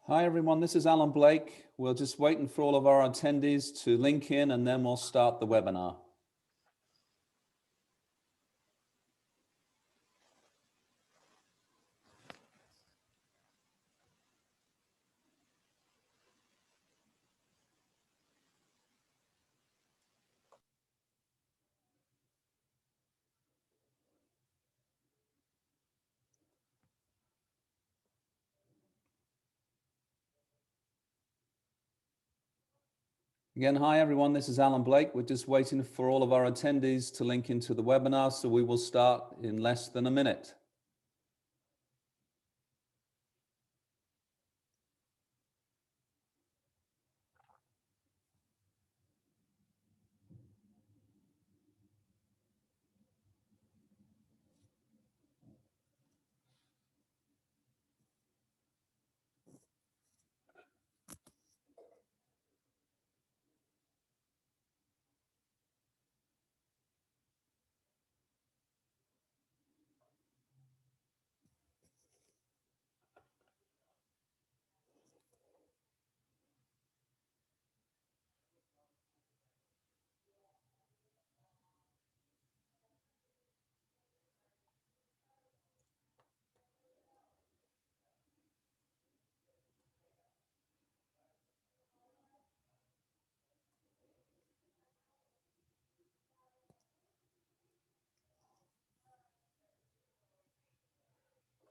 Hi everyone, this is Alan Blake. We're just waiting for all of our attendees to link in and then we'll start the webinar. Again, hi everyone, this is Alan Blake. We're just waiting for all of our attendees to link into the webinar, so we will start in less than a minute.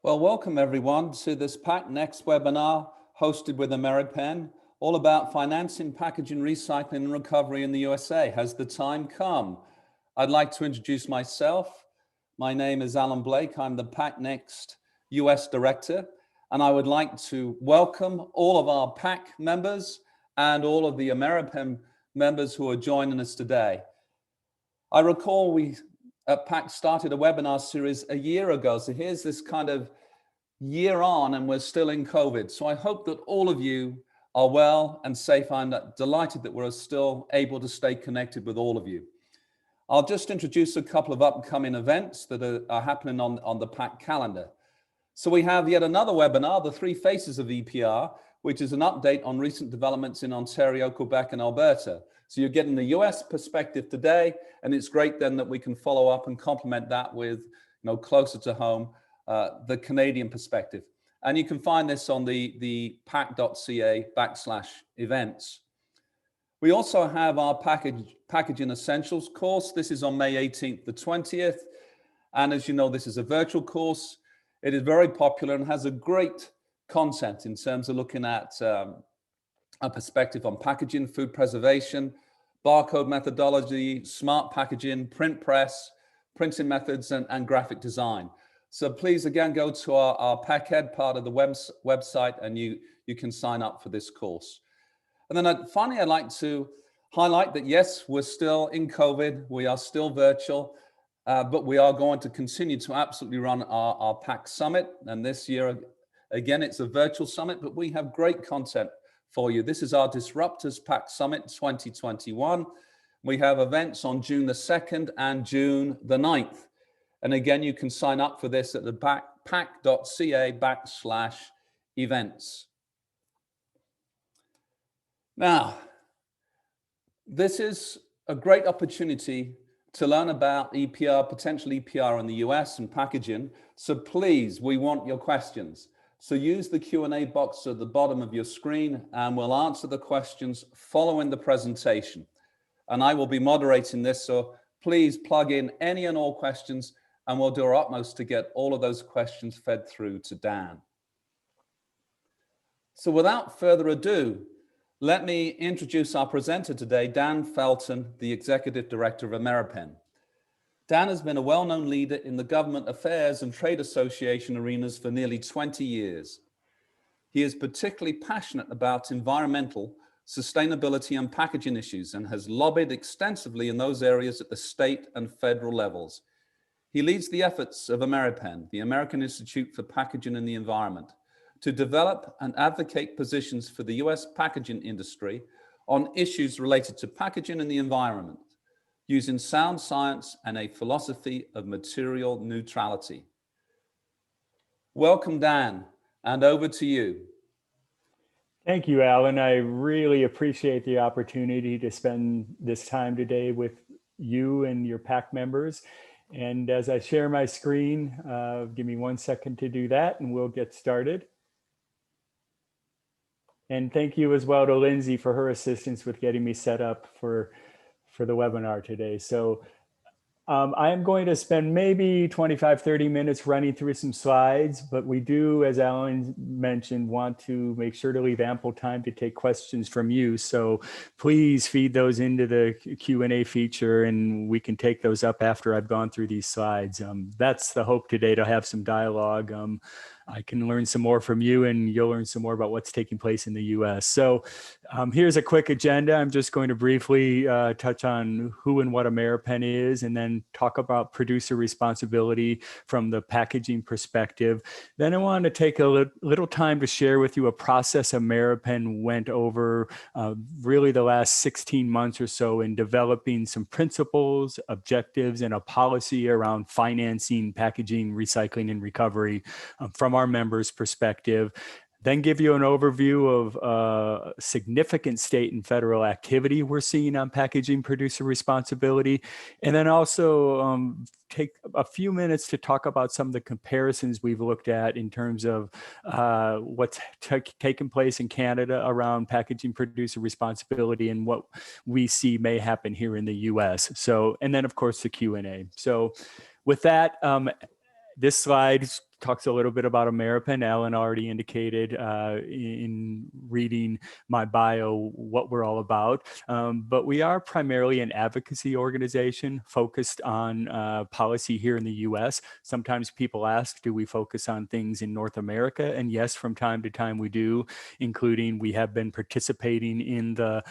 Well, welcome everyone to this PAC Next webinar hosted with Ameripen, all about financing, packaging, recycling and recovery in the USA. Has the time come? I'd like to introduce myself. My name is Alan Blake. I'm the PAC Next US Director, and I would like to welcome all of our PAC members and all of the Ameripen members who are joining us today. I recall we at PAC started a webinar series a year ago. So here's this kind of year on and we're still in COVID. So I hope that all of you are well and safe. I'm delighted that we're still able to stay connected with all of you. I'll just introduce a couple of upcoming events that are happening on the PAC calendar. So we have yet another webinar, The Three Faces of EPR, which is an update on recent developments in Ontario, Quebec, and Alberta. So you're getting the US perspective today, and it's great then that we can follow up and complement that with, closer to home, the Canadian perspective. And you can find this on the pac.ca/events. We also have our Packaging Essentials course. This is on May 18th to 20th. And as you know, this is a virtual course. It is very popular and has a great content in terms of looking at a perspective on packaging, food preservation, barcode methodology, smart packaging, print press, printing methods, and graphic design. So please, again, go to our PAC Ed part of the website and you can sign up for this course. And then finally, I'd like to highlight that, yes, we're still in COVID. We are still virtual, but we are going to continue to absolutely run our PAC Summit. And this year, again, it's a virtual summit, but we have great content for you. This is our Disruptors PAC Summit 2021. We have events on June the 2nd and June the 9th. And again, you can sign up for this at the pac.ca/events. Now, this is a great opportunity to learn about EPR, potential EPR in the US and packaging. So please, we want your questions. So use the Q&A box at the bottom of your screen and we'll answer the questions following the presentation. And I will be moderating this, so please plug in any and all questions and we'll do our utmost to get all of those questions fed through to Dan. So without further ado, let me introduce our presenter today, Dan Felton, the Executive Director of Ameripen. Dan has been a well-known leader in the government affairs and trade association arenas for nearly 20 years. He is particularly passionate about environmental, sustainability and packaging issues and has lobbied extensively in those areas at the state and federal levels. He leads the efforts of Ameripen, the American Institute for Packaging and the Environment, to develop and advocate positions for the US packaging industry on issues related to packaging and the environment, using sound science and a philosophy of material neutrality. Welcome, Dan, and over to you. Thank you, Alan. I really appreciate the opportunity to spend this time today with you and your PAC members. And as I share my screen, give me 1 second to do that and we'll get started. And thank you as well to Lindsay for her assistance with getting me set up for the webinar today. So I am going to spend maybe 25-30 minutes running through some slides, but we do, as Alan mentioned, want to make sure to leave ample time to take questions from you. So please feed those into the Q&A feature and we can take those up after I've gone through these slides. That's the hope today, to have some dialogue. I can learn some more from you and you'll learn some more about what's taking place in the US. So here's a quick agenda. I'm just going to briefly touch on who and what Ameripen is, and then talk about producer responsibility from the packaging perspective. Then I want to take a little time to share with you a process Ameripen went over really the last 16 months or so in developing some principles, objectives, and a policy around financing, packaging, recycling, and recovery from our members' perspective. Then give you an overview of significant state and federal activity we're seeing on packaging producer responsibility. And then also take a few minutes to talk about some of the comparisons we've looked at in terms of what's taken place in Canada around packaging producer responsibility and what we see may happen here in the US. So, and then of course the Q&A. So with that, this slide talks a little bit about Ameripen. Alan already indicated in reading my bio what we're all about, but we are primarily an advocacy organization focused on policy here in the US. Sometimes people ask, do we focus on things in North America? And yes, from time to time we do, including we have been participating in the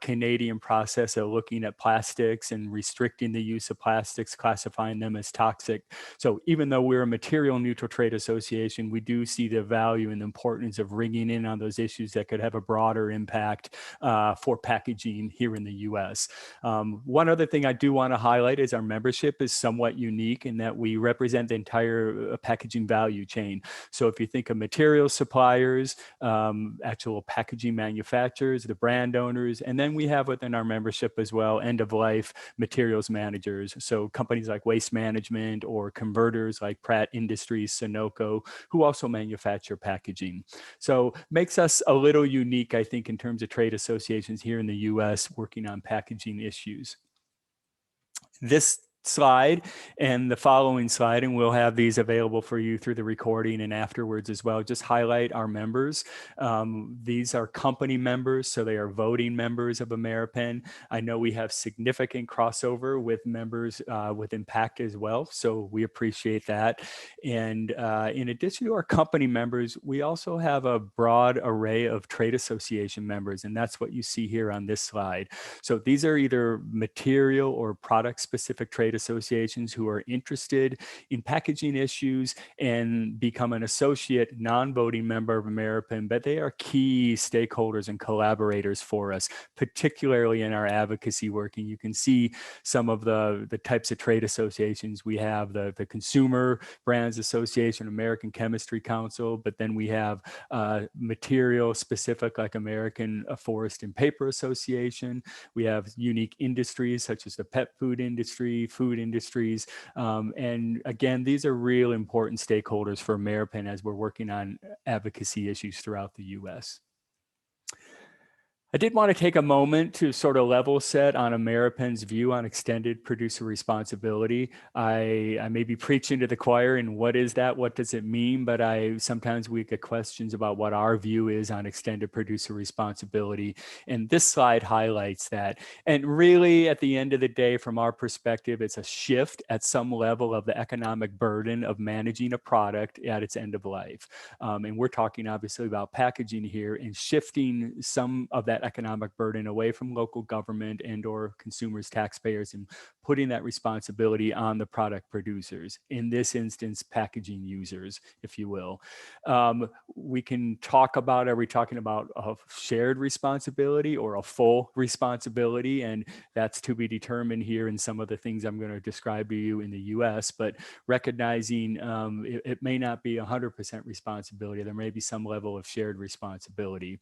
Canadian process of looking at plastics and restricting the use of plastics, classifying them as toxic. So even though we're a material neutral trade association, we do see the value and the importance of ringing in on those issues that could have a broader impact for packaging here in the US. One other thing I do want to highlight is our membership is somewhat unique in that we represent the entire packaging value chain. So if you think of material suppliers, actual packaging manufacturers, the brand owners, and then we have within our membership as well end-of-life materials managers. So companies like Waste Management or converters like Pratt Industries, Sunoco, who also manufacture packaging. So makes us a little unique, I think, in terms of trade associations here in the US working on packaging issues. This slide and the following slide, and we'll have these available for you through the recording and afterwards as well, just highlight our members. These are company members, so they are voting members of Ameripen. I know we have significant crossover with members within PAC as well, so we appreciate that. And in addition to our company members, we also have a broad array of trade association members, and that's what you see here on this slide. So these are either material or product specific trade associations who are interested in packaging issues and become an associate non-voting member of Ameripen, but they are key stakeholders and collaborators for us, particularly in our advocacy work. And you can see some of the types of trade associations we have, the Consumer Brands Association, American Chemistry Council, but then we have material specific like American Forest and Paper Association. We have unique industries such as the pet food industry, food industries. And again, these are real important stakeholders for Ameripen as we're working on advocacy issues throughout the US. I did want to take a moment to sort of level set on Ameripen's view on extended producer responsibility. I may be preaching to the choir and what is that? What does it mean? But sometimes we get questions about what our view is on extended producer responsibility. And this slide highlights that. And really at the end of the day, from our perspective, it's a shift at some level of the economic burden of managing a product at its end of life. And we're talking obviously about packaging here and shifting some of that economic burden away from local government and or consumers, taxpayers, and putting that responsibility on the product producers, in this instance, packaging users, if you will. We can talk about, are we talking about a shared responsibility or a full responsibility? And that's to be determined here in some of the things I'm going to describe to you in the US, but recognizing it may not be 100% responsibility. There may be some level of shared responsibility.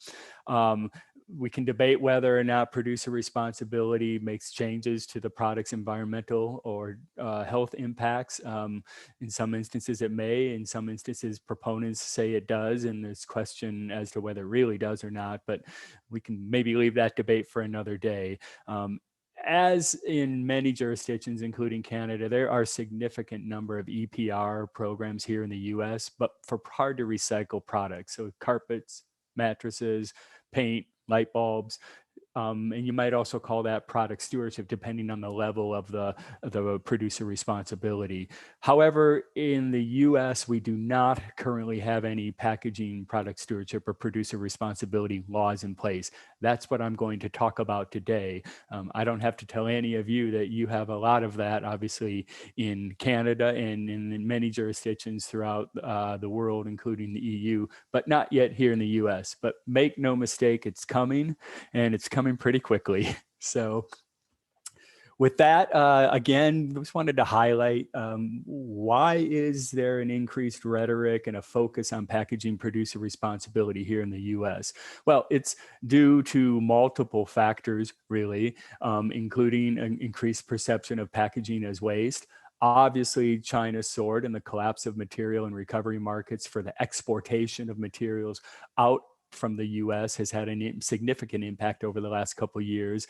We can debate whether or not producer responsibility makes changes to the product's environmental or health impacts. In some instances it may, in some instances proponents say it does, and there's question as to whether it really does or not, but we can maybe leave that debate for another day. As in many jurisdictions, including Canada, there are a significant number of EPR programs here in the US, but for hard to recycle products. So carpets, mattresses, paint, light bulbs, and you might also call that product stewardship, depending on the level of the producer responsibility. However, in the US, we do not currently have any packaging product stewardship or producer responsibility laws in place. That's what I'm going to talk about today. I don't have to tell any of you that you have a lot of that, obviously, in Canada and in many jurisdictions throughout the world, including the EU, but not yet here in the US. But make no mistake, it's coming, and it's coming pretty quickly. So with that, again, just wanted to highlight why is there an increased rhetoric and a focus on packaging producer responsibility here in the US? Well, it's due to multiple factors, really, including an increased perception of packaging as waste. Obviously, China soared and the collapse of material and recovery markets for the exportation of materials out from the US has had a significant impact over the last couple of years.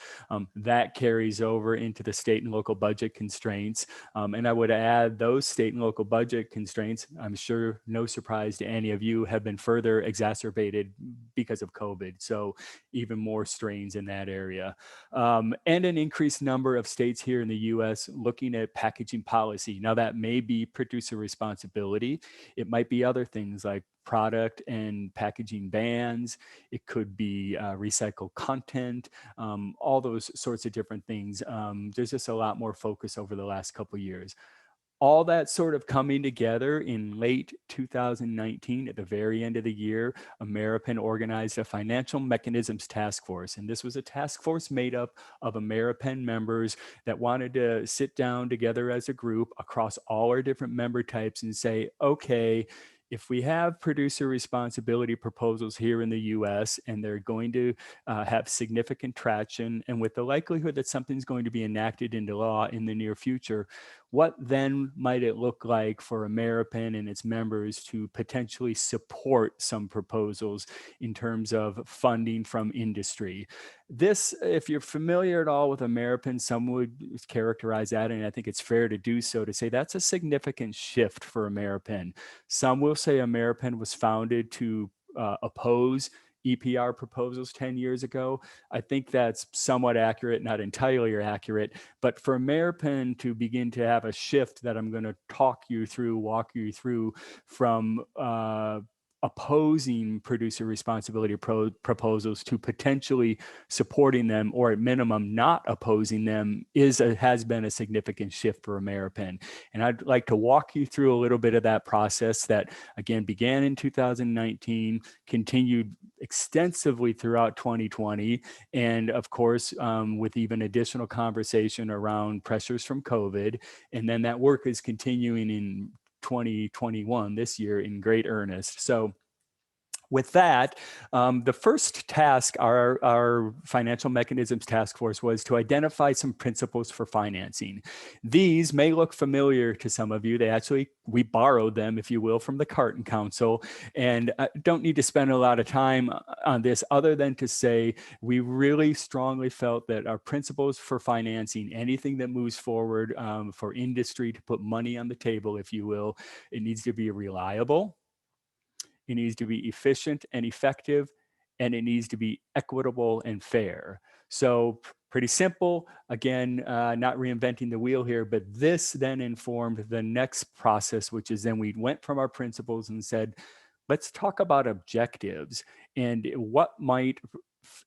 That carries over into the state and local budget constraints. And I would add those state and local budget constraints, I'm sure no surprise to any of you, have been further exacerbated because of COVID. So even more strains in that area. And an increased number of states here in the US looking at packaging policy. Now that may be producer responsibility. It might be other things like product and packaging bans. It could be recycled content, all those sorts of different things. There's just a lot more focus over the last couple of years. All that sort of coming together in late 2019, at the very end of the year, Ameripan organized a financial mechanisms task force. And this was a task force made up of Ameripan members that wanted to sit down together as a group across all our different member types and say, okay, if we have producer responsibility proposals here in the US and they're going to have significant traction, and with the likelihood that something's going to be enacted into law in the near future, what then might it look like for Ameripan and its members to potentially support some proposals in terms of funding from industry? This, if you're familiar at all with Ameripan, some would characterize that, and I think it's fair to do so, to say that's a significant shift for Ameripan. Some will say Ameripan was founded to oppose EPR proposals 10 years ago. I think that's somewhat accurate, not entirely accurate, but for Ameripan to begin to have a shift that I'm going to walk you through from opposing producer responsibility proposals to potentially supporting them, or at minimum not opposing them, has been a significant shift for Ameripan. And I'd like to walk you through a little bit of that process that, again, began in 2019, continued extensively throughout 2020, and of course, with even additional conversation around pressures from COVID. And then that work is continuing in 2021, this year, in great earnest. So with that, the first task, our financial mechanisms task force, was to identify some principles for financing. These may look familiar to some of you. We borrowed them, if you will, from the Carton Council, and don't need to spend a lot of time on this other than to say we really strongly felt that our principles for financing anything that moves forward for industry to put money on the table, if you will, it needs to be reliable. It needs to be efficient and effective, and it needs to be equitable and fair. So pretty simple. Again, not reinventing the wheel here, but this then informed the next process, which is then we went from our principles and said, let's talk about objectives and what might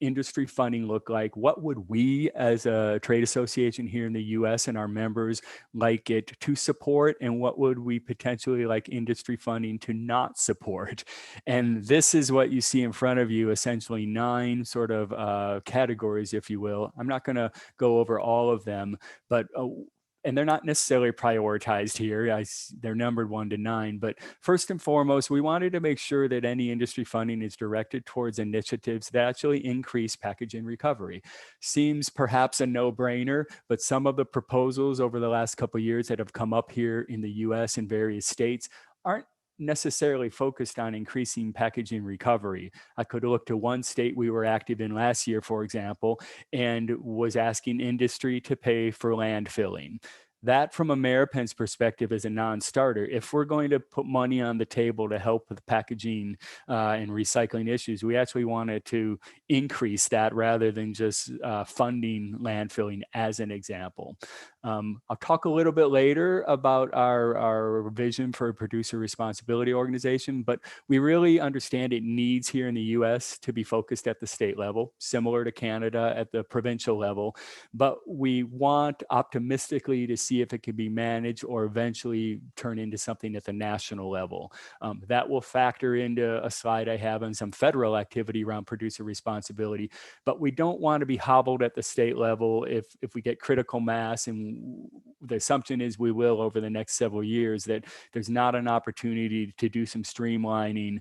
industry funding look like? What would we as a trade association here in the US and our members like it to support? And what would we potentially like industry funding to not support? And this is what you see in front of you, essentially 9 sort of categories, if you will. I'm not going to go over all of them, but and they're not necessarily prioritized here. They're numbered 1 to 9. But first and foremost, we wanted to make sure that any industry funding is directed towards initiatives that actually increase packaging recovery. Seems perhaps a no-brainer, but some of the proposals over the last couple of years that have come up here in the US and various states aren't necessarily focused on increasing packaging recovery. I could look to one state we were active in last year, for example, and was asking industry to pay for landfilling. That, from Ameripen's perspective, is a non-starter. If we're going to put money on the table to help with packaging and recycling issues, we actually wanted to increase that rather than just funding landfilling, as an example. I'll talk a little bit later about our vision for a producer responsibility organization, but we really understand it needs here in the US to be focused at the state level, similar to Canada at the provincial level, but we want optimistically to see if it can be managed or eventually turn into something at the national level. That will factor into a slide I have on some federal activity around producer responsibility, but we don't want to be hobbled at the state level if we get critical mass, and the assumption is we will over the next several years, that there's not an opportunity to do some streamlining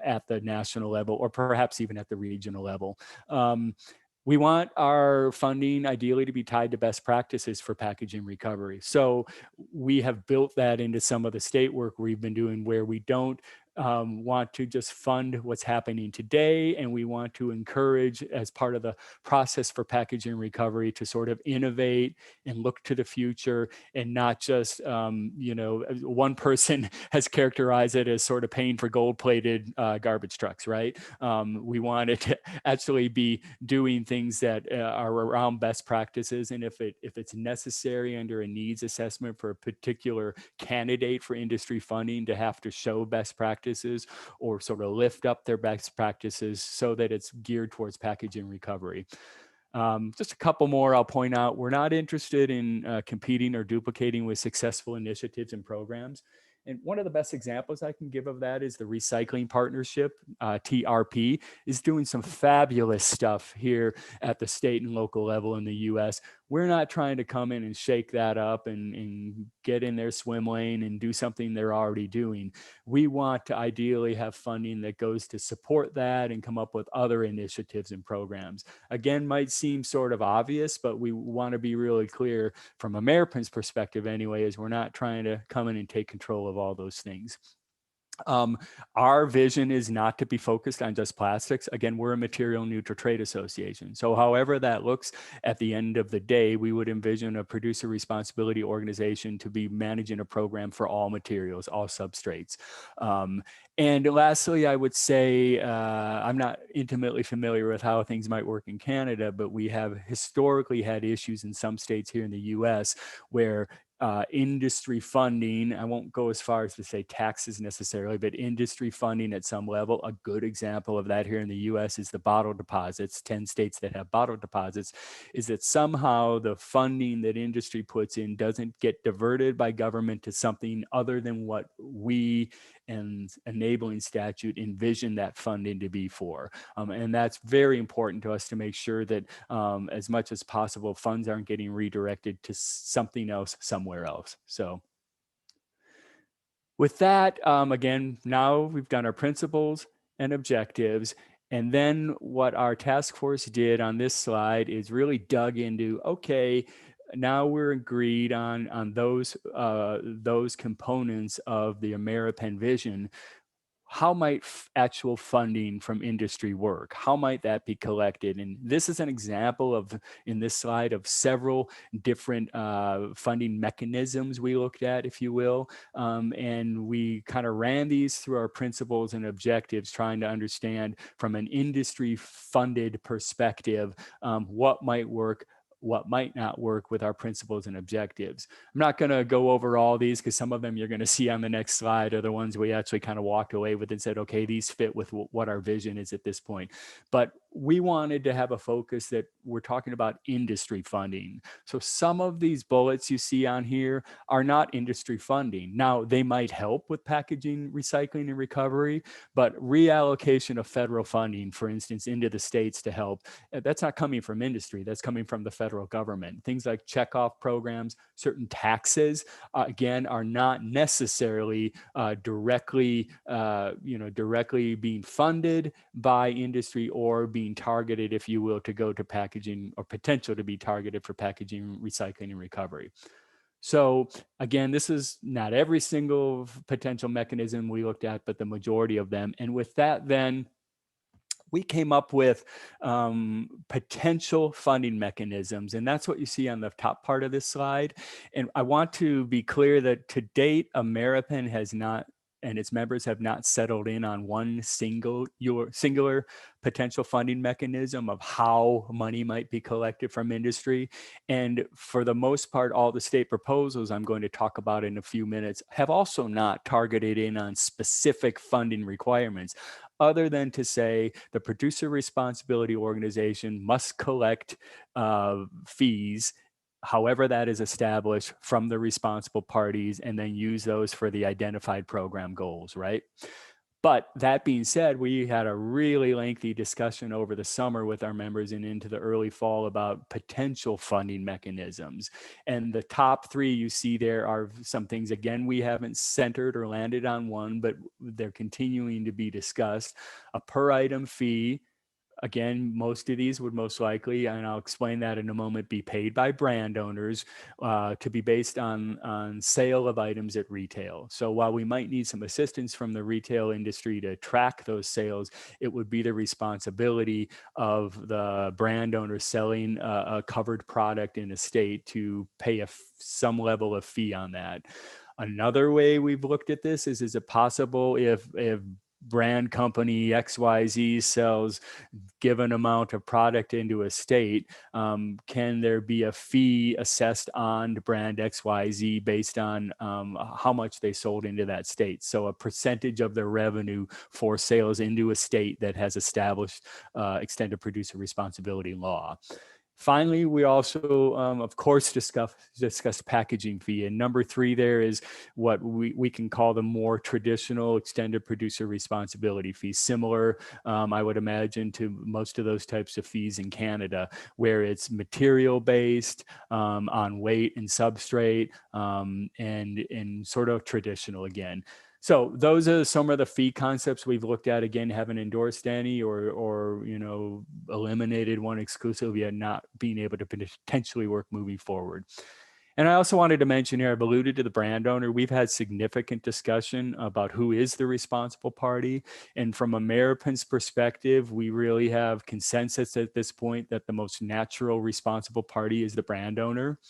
at the national level or perhaps even at the regional level. We want our funding ideally to be tied to best practices for packaging recovery. So we have built that into some of the state work we've been doing, where we don't want to just fund what's happening today, and we want to encourage, as part of the process for packaging recovery, to sort of innovate and look to the future, and not just, one person has characterized it as sort of paying for gold-plated garbage trucks, right? We want it to actually be doing things that are around best practices, and if it's necessary under a needs assessment for a particular candidate for industry funding to have to show best practices or sort of lift up their best practices so that it's geared towards packaging recovery. Just a couple more I'll point out. We're not interested in competing or duplicating with successful initiatives and programs. And one of the best examples I can give of that is the Recycling Partnership. TRP is doing some fabulous stuff here at the state and local level in the US. We're not trying to come in and shake that up and get in their swim lane and do something they're already doing. We want to ideally have funding that goes to support that and come up with other initiatives and programs. Again, might seem sort of obvious, but we want to be really clear from Ameripen's perspective anyway, is we're not trying to come in and take control of all those things. Our vision is not to be focused on just plastics. Again, we're a material neutral trade association. So however that looks at the end of the day, we would envision a producer responsibility organization to be managing a program for all materials, all substrates. And lastly, I would say, I'm not intimately familiar with how things might work in Canada, but we have historically had issues in some states here in the US where industry funding, I won't go as far as to say taxes necessarily, but industry funding at some level. A good example of that here in the US is the bottle deposits. 10 states that have bottle deposits, is that somehow the funding that industry puts in doesn't get diverted by government to something other than what we and enabling statute envision that funding to be for. And that's very important to us to make sure that as much as possible, funds aren't getting redirected to something else somewhere else. So with that, again, now we've done our principles and objectives. And then what our task force did on this slide is really dug into, okay, now we're agreed on those components of the Ameripen vision. How might actual funding from industry work? How might that be collected? And this is an example of, in this slide, of several different funding mechanisms we looked at, if you will. And we kind of ran these through our principles and objectives, trying to understand from an industry funded perspective what might work, what might not work with our principles and objectives. I'm not going to go over all these because some of them you're going to see on the next slide are the ones we actually kind of walked away with and said, okay, these fit with what our vision is at this point. But we wanted to have a focus that we're talking about industry funding. So some of these bullets you see on here are not industry funding. Now, they might help with packaging, recycling, and recovery, but reallocation of federal funding, for instance, into the states to help, that's not coming from industry, that's coming from the federal government. Things like checkoff programs, certain taxes, again, are not necessarily directly being funded by industry or being targeted, if you will, to go to packaging, or potential to be targeted for packaging, recycling, and recovery. So again, this is not every single potential mechanism we looked at, but the majority of them. And with that, then we came up with potential funding mechanisms, and that's what you see on the top part of this slide. And I want to be clear that to date, Ameripan has not, and its members have not settled in on one singular potential funding mechanism of how money might be collected from industry. And for the most part, all the state proposals I'm going to talk about in a few minutes have also not targeted in on specific funding requirements, other than to say the producer responsibility organization must collect fees, however that is established, from the responsible parties, and then use those for the identified program goals, right? But that being said, we had a really lengthy discussion over the summer with our members and into the early fall about potential funding mechanisms. And the top three you see there are some things, again, we haven't centered or landed on one, but they're continuing to be discussed. A per item fee. Again, most of these would most likely, and I'll explain that in a moment, be paid by brand owners, to be based on sale of items at retail. So while we might need some assistance from the retail industry to track those sales, it would be the responsibility of the brand owner selling a covered product in a state to pay some level of fee on that. Another way we've looked at this is it possible if brand company XYZ sells given amount of product into a state, can there be a fee assessed on brand XYZ based on how much they sold into that state? So a percentage of their revenue for sales into a state that has established extended producer responsibility law. Finally, we also, of course, discussed packaging fee. And number three there is what we can call the more traditional extended producer responsibility fee, similar, I would imagine, to most of those types of fees in Canada, where it's material-based, on weight and substrate, and sort of traditional again. So those are some of the fee concepts we've looked at. Again, haven't endorsed any or eliminated one exclusively, yet not being able to potentially work moving forward. And I also wanted to mention here, I've alluded to the brand owner. We've had significant discussion about who is the responsible party. And from Ameripan's perspective, we really have consensus at this point that the most natural responsible party is the brand owner.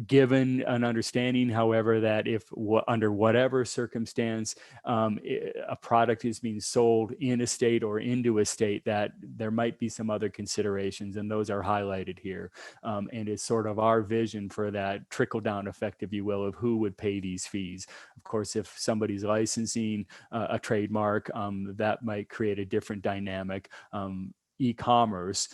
Given an understanding, however, that if under whatever circumstance a product is being sold in a state or into a state, that there might be some other considerations, and those are highlighted here. And it's sort of our vision for that trickle-down effect, if you will, of who would pay these fees. Of course, if somebody's licensing a trademark, that might create a different dynamic. E-commerce,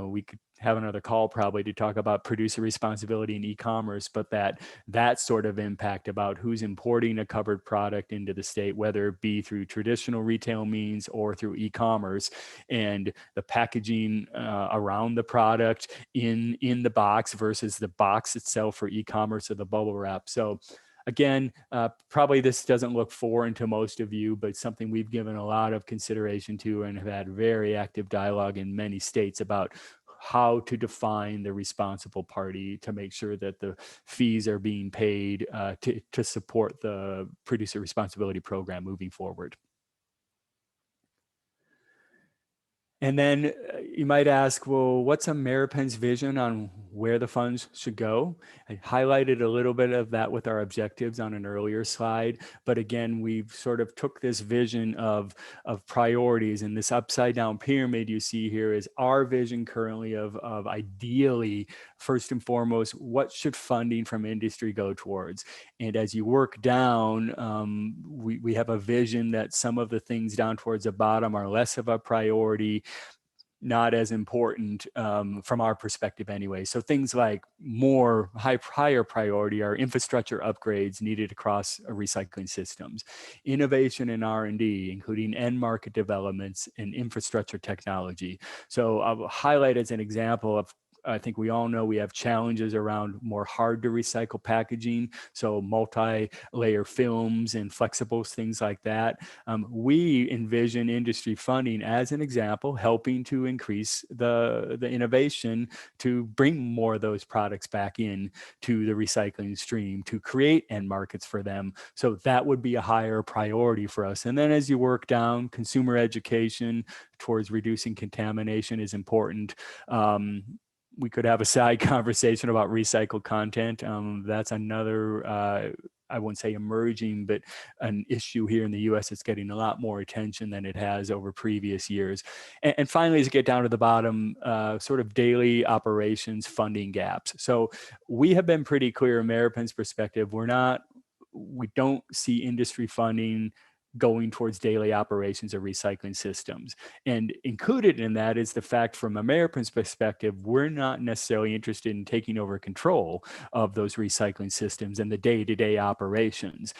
we could have another call probably to talk about producer responsibility in e-commerce, but that sort of impact about who's importing a covered product into the state, whether it be through traditional retail means or through e-commerce, and the packaging around the product in the box versus the box itself for e-commerce or the bubble wrap. So again, probably this doesn't look foreign to most of you, but something we've given a lot of consideration to and have had very active dialogue in many states about how to define the responsible party to make sure that the fees are being paid to support the producer responsibility program moving forward. And then you might ask, well, what's Ameripan's vision on where the funds should go? I highlighted a little bit of that with our objectives on an earlier slide. But again, we've sort of took this vision of priorities, and this upside down pyramid you see here is our vision currently of ideally, first and foremost, what should funding from industry go towards? And as you work down, we have a vision that some of the things down towards the bottom are less of a priority. not as important from our perspective anyway. So things like higher priority are infrastructure upgrades needed across recycling systems, innovation and R&D, including end market developments and infrastructure technology. So I'll highlight as an example of, I think we all know we have challenges around more hard to recycle packaging. So multi-layer films and flexibles, things like that. We envision industry funding as an example, helping to increase the innovation to bring more of those products back in to the recycling stream, to create end markets for them. So that would be a higher priority for us. And then as you work down, consumer education towards reducing contamination is important. We could have a side conversation about recycled content. That's another, I wouldn't say emerging, but an issue here in the US that's getting a lot more attention than it has over previous years. And finally, as you get down to the bottom, sort of daily operations funding gaps. So we have been pretty clear, American's perspective, we don't see industry funding going towards daily operations of recycling systems. And included in that is the fact from American's perspective, we're not necessarily interested in taking over control of those recycling systems and the day-to-day operations.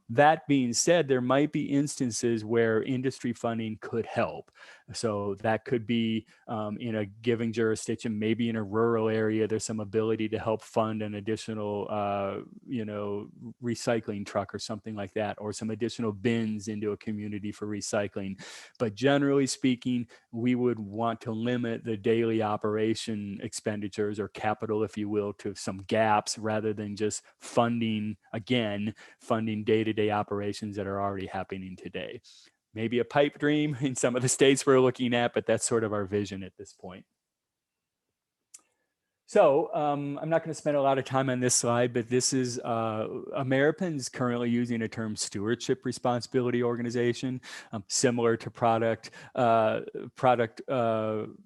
That being said, there might be instances where industry funding could help. So that could be in a given jurisdiction, maybe in a rural area, there's some ability to help fund an additional, recycling truck or something like that, or some additional bins into a community for recycling. But generally speaking, we would want to limit the daily operation expenditures or capital, if you will, to some gaps rather than just funding day-to-day operations that are already happening today. Maybe a pipe dream in some of the states we're looking at, but that's sort of our vision at this point. So I'm not going to spend a lot of time on this slide, but this is American's currently using a term stewardship responsibility organization, similar to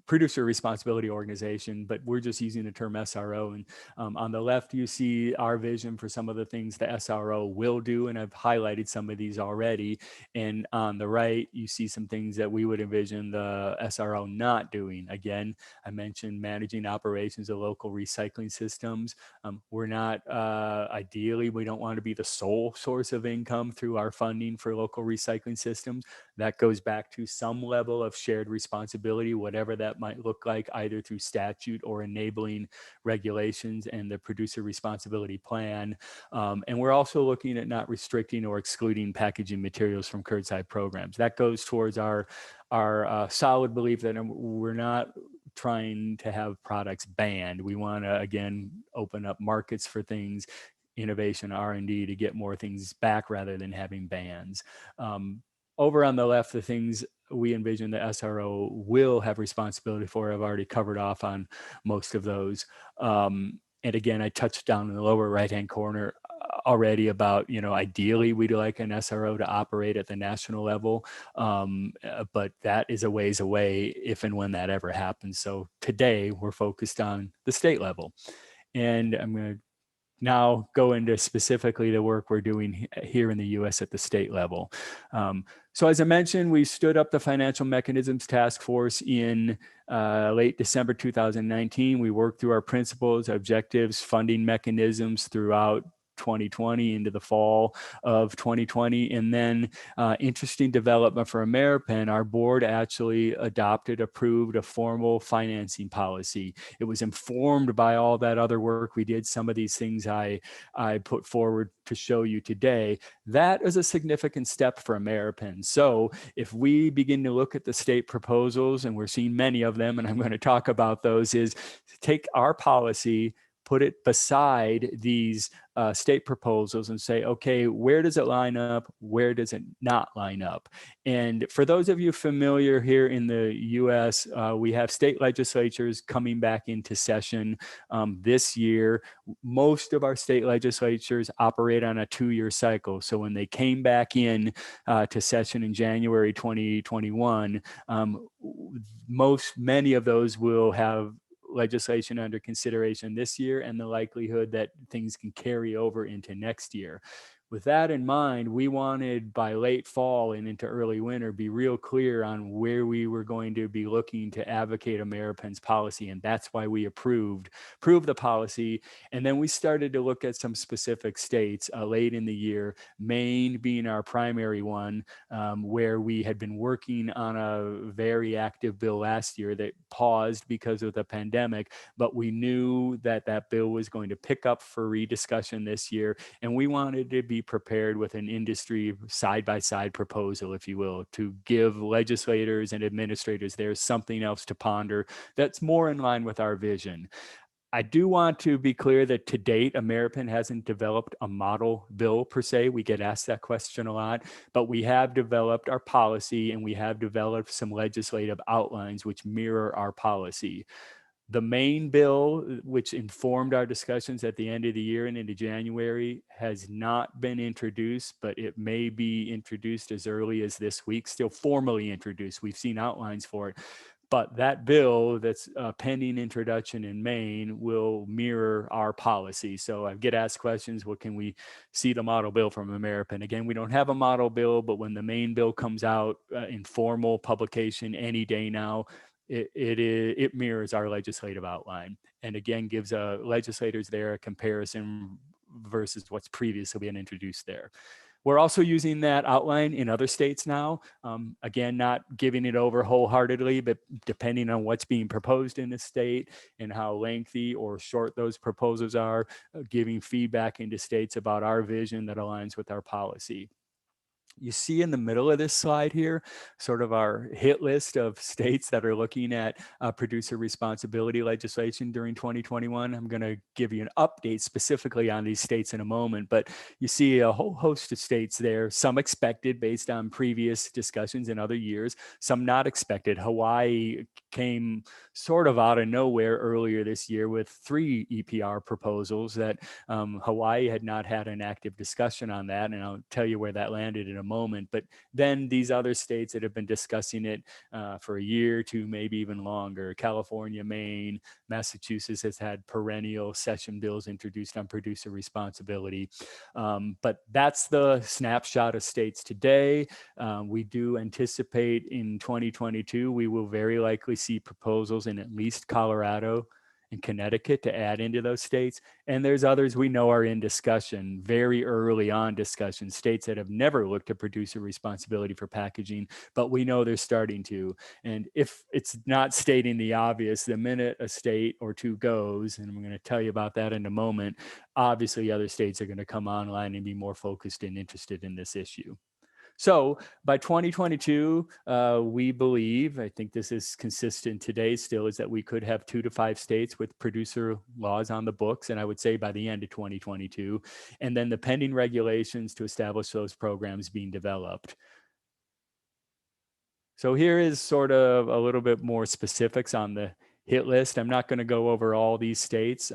producer responsibility organization, but we're just using the term SRO. And on the left, you see our vision for some of the things the SRO will do, and I've highlighted some of these already. And on the right, you see some things that we would envision the SRO not doing. Again, I mentioned managing operations of local recycling systems. We're not, ideally, we don't want to be the sole source of income through our funding for local recycling systems. That goes back to some level of shared responsibility, whatever that might look like, either through statute or enabling regulations and the producer responsibility plan. And we're also looking at not restricting or excluding packaging materials from curbside programs. That goes towards our solid belief that we're not trying to have products banned. We want to, again, open up markets for things, innovation, R&D, to get more things back rather than having bans. Over on the left, the things we envision the SRO will have responsibility for, I've already covered off on most of those. And again, I touched down in the lower right-hand corner already about, ideally we'd like an SRO to operate at the national level, but that is a ways away if and when that ever happens. So today we're focused on the state level. And I'm going to now go into specifically the work we're doing here in the US at the state level. So as I mentioned, we stood up the Financial Mechanisms Task Force in late December 2019. We worked through our principles, objectives, funding mechanisms throughout 2020 into the fall of 2020. And then interesting development for Ameripen, our board actually approved a formal financing policy. It was informed by all that other work we did. Some of these things I put forward to show you today. That is a significant step for Ameripen. So if we begin to look at the state proposals, and we're seeing many of them, and I'm going to talk about those, is take our policy, put it beside these state proposals and say, okay, where does it line up? Where does it not line up? And for those of you familiar here in the US, we have state legislatures coming back into session this year. Most of our state legislatures operate on a 2-year cycle. So when they came back in to session in January 2021, many of those will have legislation under consideration this year, and the likelihood that things can carry over into next year. With that in mind, we wanted by late fall and into early winter be real clear on where we were going to be looking to advocate Ameripen's policy. And that's why we approved the policy. And then we started to look at some specific states late in the year, Maine being our primary one, where we had been working on a very active bill last year that paused because of the pandemic, but we knew that that bill was going to pick up for rediscussion this year. And we wanted to be prepared with an industry side-by-side proposal, if you will, to give legislators and administrators there something else to ponder that's more in line with our vision. I do want to be clear that to date, Ameripen hasn't developed a model bill per se. We get asked that question a lot, but we have developed our policy and we have developed some legislative outlines which mirror our policy. The main bill, which informed our discussions at the end of the year and into January, has not been introduced, but it may be introduced as early as this week, still formally introduced. We've seen outlines for it. But that bill that's pending introduction in Maine will mirror our policy. So I get asked questions, well, can we see the model bill from Ameripen? Again, we don't have a model bill, but when the Maine bill comes out in formal publication any day now, it mirrors our legislative outline, and again gives legislators there a comparison versus what's previously been introduced there. We're also using that outline in other states now. Again, not giving it over wholeheartedly, but depending on what's being proposed in the state and how lengthy or short those proposals are, giving feedback into states about our vision that aligns with our policy. You see in the middle of this slide here, sort of our hit list of states that are looking at producer responsibility legislation during 2021. I'm going to give you an update specifically on these states in a moment, but you see a whole host of states there, some expected based on previous discussions in other years, some not expected. Hawaii came sort of out of nowhere earlier this year with 3 EPR proposals that Hawaii had not had an active discussion on that, and I'll tell you where that landed in a moment. But then these other states that have been discussing it for a year, 2, maybe even longer, California, Maine, Massachusetts has had perennial session bills introduced on producer responsibility. But that's the snapshot of states today. We do anticipate in 2022, we will very likely see proposals in at least Colorado and Connecticut to add into those states. And there's others we know are in discussion, very early on discussion, states that have never looked at producer responsibility for packaging, but we know they're starting to. And if it's not stating the obvious, the minute a state or two goes, and I'm going to tell you about that in a moment, obviously other states are going to come online and be more focused and interested in this issue. So by 2022, we believe, I think this is consistent today still, is that we could have 2 to 5 states with producer laws on the books. And I would say by the end of 2022, and then the pending regulations to establish those programs being developed. So here is sort of a little bit more specifics on the hit list. I'm not going to go over all these states.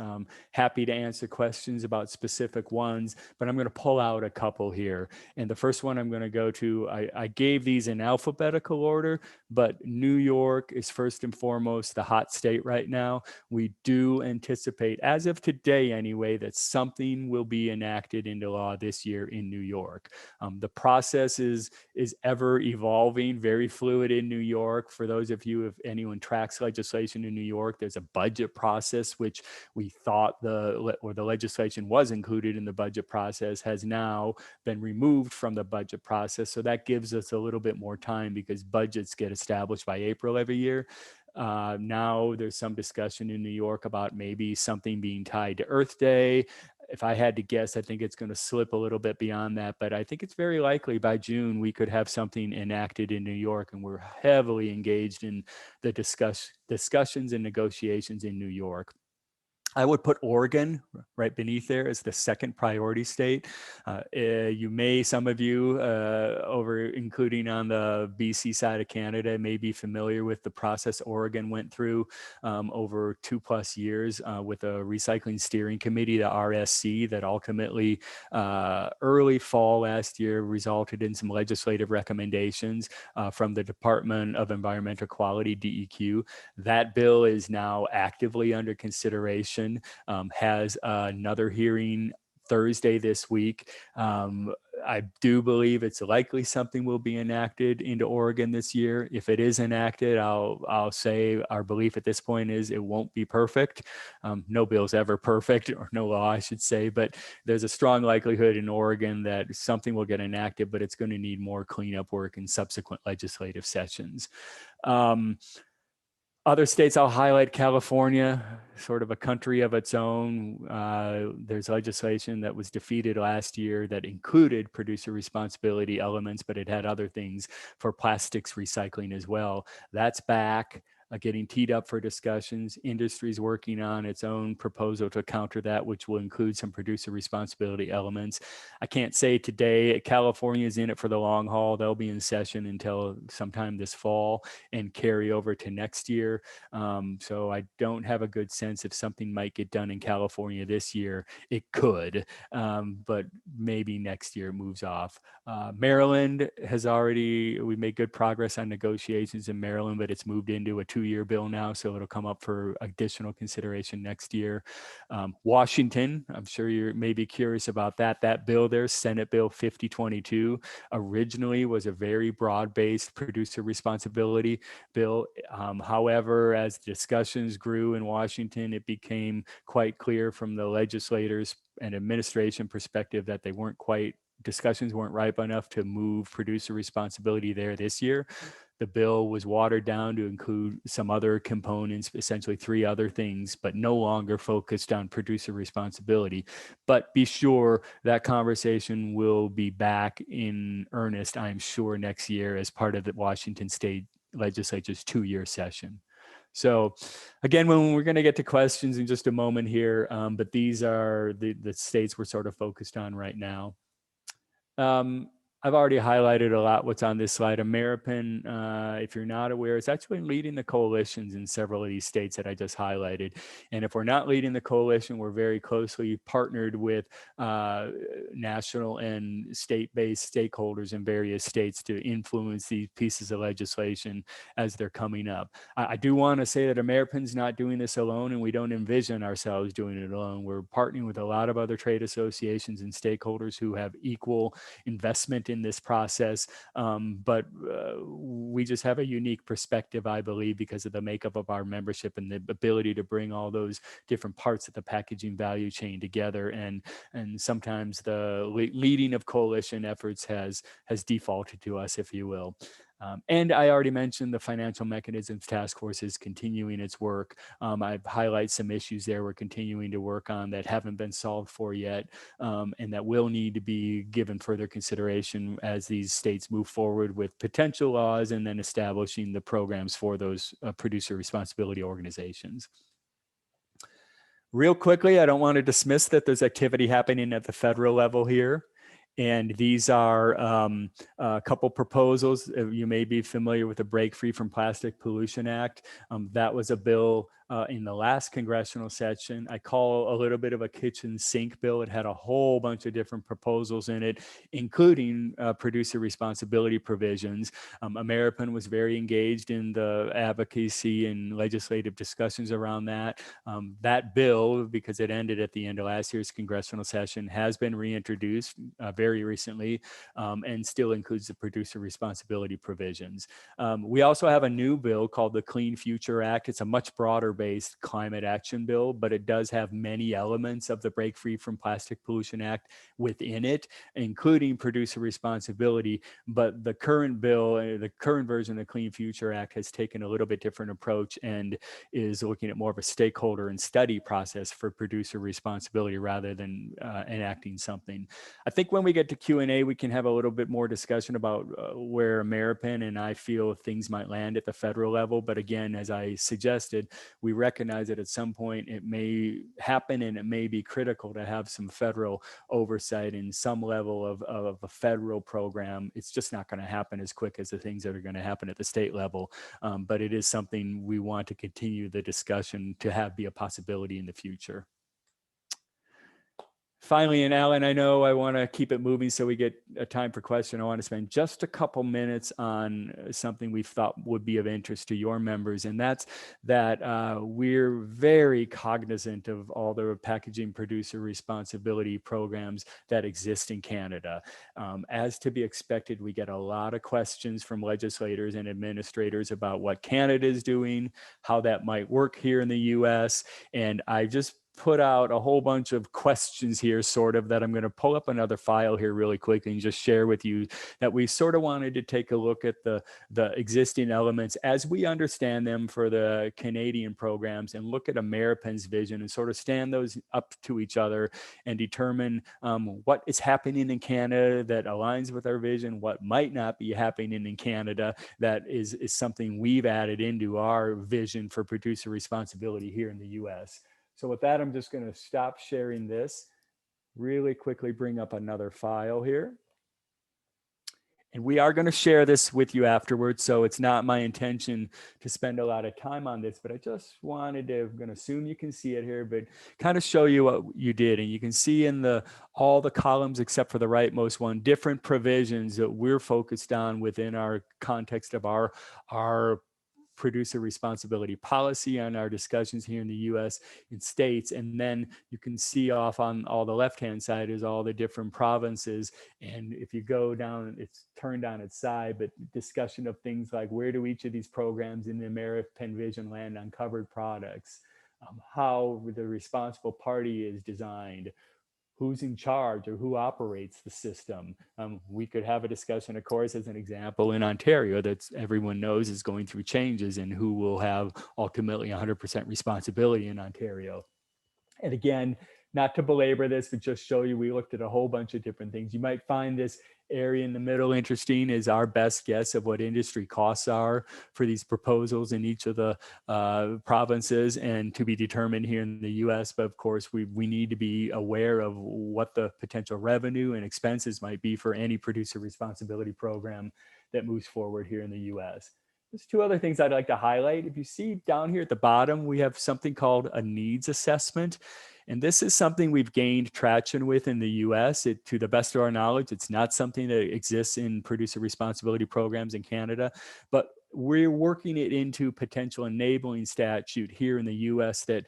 Happy to answer questions about specific ones, but I'm going to pull out a couple here. And the first one I'm going to go to, I gave these in alphabetical order, but New York is first and foremost the hot state right now. We do anticipate, as of today anyway, that something will be enacted into law this year in New York. The process is ever evolving, very fluid in New York. For those of you, if anyone tracks legislation in New York, there's a budget process, which we thought the legislation was included in the budget process, has now been removed from the budget process. So that gives us a little bit more time because budgets get established by April every year. Now there's some discussion in New York about maybe something being tied to Earth Day. If I had to guess, I think it's going to slip a little bit beyond that, but I think it's very likely by June we could have something enacted in New York, and we're heavily engaged in the discussions and negotiations in New York. I would put Oregon right beneath there as the second priority state. You may, some of you including on the BC side of Canada, may be familiar with the process Oregon went through over 2+ years with a recycling steering committee, the RSC, that ultimately early fall last year resulted in some legislative recommendations from the Department of Environmental Quality, DEQ. That bill is now actively under consideration. Has another hearing Thursday this week. I do believe it's likely something will be enacted into Oregon this year. If it is enacted, I'll say our belief at this point is it won't be perfect. No bill's ever perfect, or no law, I should say, but there's a strong likelihood in Oregon that something will get enacted, but it's going to need more cleanup work in subsequent legislative sessions. Other states I'll highlight: California, sort of a country of its own. There's legislation that was defeated last year that included producer responsibility elements, but it had other things for plastics recycling as well. That's back. Getting teed up for discussions. Industry's working on its own proposal to counter that, which will include some producer responsibility elements. I can't say today. California is in it for the long haul. They'll be in session until sometime this fall and carry over to next year. So I don't have a good sense if something might get done in California this year. It could, but maybe next year moves off. Maryland has already, we made good progress on negotiations in Maryland, but it's moved into a 2-year bill now, so it'll come up for additional consideration next year. Washington, I'm sure you're maybe curious about that. That bill there, Senate Bill 5022, originally was a very broad-based producer responsibility bill. However, as discussions grew in Washington, it became quite clear from the legislators and administration perspective that discussions weren't ripe enough to move producer responsibility there this year. The bill was watered down to include some other components, essentially 3 other things, but no longer focused on producer responsibility. But be sure that conversation will be back in earnest, I'm sure, next year as part of the Washington State Legislature's 2-year session. So again, when we're going to get to questions in just a moment here, but these are the states we're sort of focused on right now. I've already highlighted a lot what's on this slide. Ameripan, if you're not aware, is actually leading the coalitions in several of these states that I just highlighted. And if we're not leading the coalition, we're very closely partnered with national and state-based stakeholders in various states to influence these pieces of legislation as they're coming up. I do want to say that Ameripan's not doing this alone, and we don't envision ourselves doing it alone. We're partnering with a lot of other trade associations and stakeholders who have equal investment in this process, but we just have a unique perspective, I believe, because of the makeup of our membership and the ability to bring all those different parts of the packaging value chain together. And sometimes the leading of coalition efforts has defaulted to us, if you will. And I already mentioned the Financial Mechanisms Task Force is continuing its work. I've highlighted some issues there we're continuing to work on that haven't been solved for yet, and that will need to be given further consideration as these states move forward with potential laws and then establishing the programs for those producer responsibility organizations. Real quickly, I don't want to dismiss that there's activity happening at the federal level here. And these are a couple proposals. You may be familiar with the Break Free from Plastic Pollution Act. That was a bill in the last congressional session. I call a little bit of a kitchen sink bill. It had a whole bunch of different proposals in it, including producer responsibility provisions. Ameripan was very engaged in the advocacy and legislative discussions around that. That bill, because it ended at the end of last year's congressional session, has been reintroduced very recently and still includes the producer responsibility provisions. We also have a new bill called the Clean Future Act. It's a much broader based climate action bill, but it does have many elements of the Break Free from Plastic Pollution Act within it, including producer responsibility. But the current bill, the current version of the Clean Future Act has taken a little bit different approach and is looking at more of a stakeholder and study process for producer responsibility rather than enacting something. I think when we get to Q&A, we can have a little bit more discussion about where Ameripan and I feel things might land at the federal level. But again, as I suggested, we recognize that at some point it may happen and it may be critical to have some federal oversight and some level of a federal program. It's just not going to happen as quick as the things that are going to happen at the state level. But it is something we want to continue the discussion to have be a possibility in the future. finally, and Alan, I know I want to keep it moving so we get a time for question. I want to spend just a couple minutes on something we thought would be of interest to your members, and that's that we're very cognizant of all the packaging producer responsibility programs that exist in Canada. As to be expected, we get a lot of questions from legislators and administrators about what Canada is doing, how that might work here in the US, and I just put out a whole bunch of questions here, sort of, that I'm going to pull up another file here really quickly and just share with you, that we sort of wanted to take a look at the existing elements as we understand them for the Canadian programs, and look at Ameripen's vision and sort of stand those up to each other and determine what is happening in Canada that aligns with our vision, what might not be happening in Canada that is something we've added into our vision for producer responsibility here in the US. So with that, I'm just going to stop sharing this, really quickly bring up another file here. And we are going to share this with you afterwards, so it's not my intention to spend a lot of time on this, but I just wanted to, I'm going to assume you can see it here, but kind of show you what you did. And you can see in all the columns except for the rightmost one, different provisions that we're focused on within our context of our producer responsibility policy on our discussions here in the US in states. And then you can see off on all the left-hand side is all the different provinces. And if you go down, it's turned on its side, but discussion of things like where do each of these programs in the Ameripen Vision land on covered products, how the responsible party is designed, who's in charge or who operates the system. We could have a discussion, of course, as an example, in Ontario that everyone knows is going through changes, and who will have ultimately 100% responsibility in Ontario. And again, not to belabor this, but just show you, we looked at a whole bunch of different things. You might find this area in the middle interesting, is our best guess of what industry costs are for these proposals in each of the provinces, and to be determined here in the US. But of course, we need to be aware of what the potential revenue and expenses might be for any producer responsibility program that moves forward here in the US. There's two other things I'd like to highlight. If you see down here at the bottom, we have something called a needs assessment. And this is something we've gained traction with in the US. To the best of our knowledge, it's not something that exists in producer responsibility programs in Canada, but we're working it into potential enabling statute here in the US that